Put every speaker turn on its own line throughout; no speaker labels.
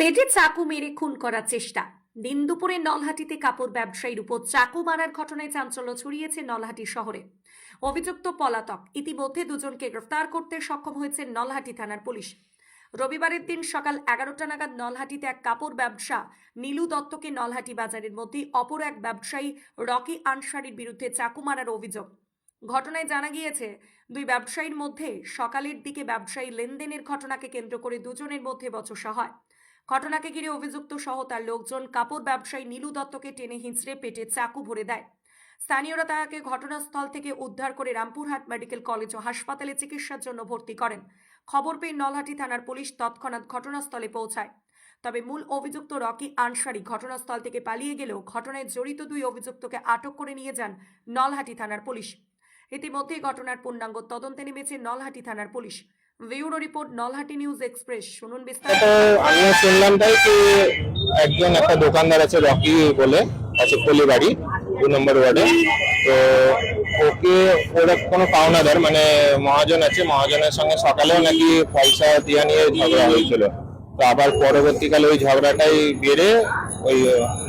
পেটে চাকু মেরে খুন করার চেষ্টা। দিন দুপুরে নলহাটিতে কাপড় ব্যবসায়ীর উপর চাকু মারার ঘটনায় চাঞ্চল্য ছড়িয়েছে নলহাটি শহরে। অভিযুক্ত পলাতক। ইতিমধ্যে দুজনকে গ্রেফতার করতে সক্ষম হয়েছে নলহাটি থানার পুলিশ। রবিবারের দিন সকাল 11টা নাগাদ নলহাটিতে এক কাপড় ব্যবসা নীলু দত্তকে নলহাটি বাজারের মধ্যে অপর এক ব্যবসায়ী রকি আনসারির বিরুদ্ধে চাকু মারার অভিযোগ। ঘটনায় জানা গিয়েছে, দুই ব্যবসায়ীর মধ্যে সকালের দিকে ব্যবসায়ী লেনদেনের ঘটনাকে কেন্দ্র করে দুজনের মধ্যে বচসা হয়। ঘটনাকে ঘিরে অভিযুক্ত সহ তার লোকজন কাপড় ব্যবসায়ী নীলু দত্তকে টেনে হিঁচড়ে পেটে চাকু ভরে দেয়। স্থানীয়রা তাকে ঘটনাস্থল থেকে উদ্ধার করে রামপুরহাট মেডিকেল কলেজ ও হাসপাতালে চিকিৎসার জন্য ভর্তি করেন। খবর পেয়ে নলহাটি থানার পুলিশ তৎক্ষণাৎ ঘটনাস্থলে পৌঁছায়। তবে মূল অভিযুক্ত রকি আনসারি ঘটনাস্থল থেকে পালিয়ে গেলেও ঘটনায় জড়িত দুই অভিযুক্তকে আটক করে নিয়ে যান নলহাটি থানার পুলিশ। ইতিমধ্যে ঘটনার পূর্ণাঙ্গ তদন্তে নেমেছে নলহাটি থানার police. Bureau report, Nalhati news express. শুনুন বিস্তারিত।
আমি শুনলাম তাই কি একজন একটা দোকানদার আছে রকি বলে, আছে কলিবাড়ি 2 নম্বর ওয়ার্ডে। তো ওকে ওর কোনো পাওনাদার মানে মহাজন আছে, মহাজনের সঙ্গে সকালেও নাকি পয়সা দিয়ে নিয়ে ঝগড়া হয়েছিল। তো আবার পরবর্তীকালে ওই ঝগড়াটাই বেড়ে ওই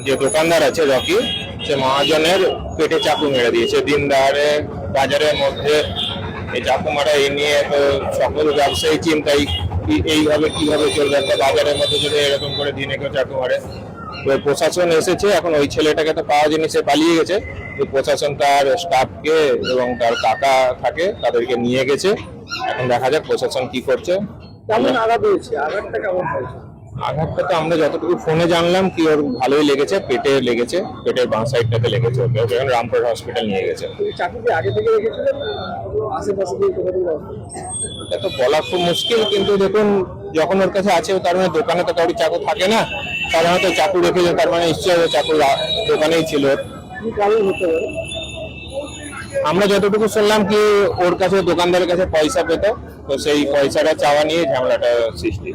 যে দোকানদার আছে রকি, সে মহাজনের পেটে চাকু মেরে দিয়েছে। দিন দাঁড়ে বাজারের মধ্যে এই চাকু মারা এই নিয়ে তো সকল ব্যবসায়ী চিন্তাই এইভাবে কিভাবে চলবে একটা বাজারের মধ্যে যদি এরকম করে দিনে কেউ চাকু মারে। তো প্রশাসন এসেছে, এখন ওই ছেলেটাকে তো পাওয়া জিনিসে পালিয়ে গেছে। তো প্রশাসন তার স্টাফকে এবং তার কাকা থাকে তাদেরকে নিয়ে গেছে। এখন দেখা যাক প্রশাসন কি করছে।
কেমন আঘাত হয়েছে? আঘাতটা কেমন হয়েছে?
আঘাতটা তো আমরা যতটুকু ফোনে জানলাম কি ওর ভালোই লেগেছে, পেটে লেগেছে, পেটের বাঁ সাইডটাতে লেগেছে। ওকে এখন রামপুর হসপিটাল নিয়ে গেছে।
চাকু কি আগে থেকে রেখেছিলেন আশেপাশে দিয়ে যোগাযোগ?
এটা তো বলা খুব মুশকিল, কিন্তু দেখুন যখন ওর কাছে আছে তার মানে দোকানে তো কারোর চাকু থাকে না, সাধারণত চাকু রেখেছে, তার মানে নিশ্চয়ই চাকু দোকানেই ছিল।
কি কারণ হতে পারে?
আমরা যতটুকু শুনলাম কি ওর কাছে দোকানদারের কাছে পয়সা পেত, তো সেই পয়সাটা চাওয়া নিয়ে ঝামেলাটা সৃষ্টি।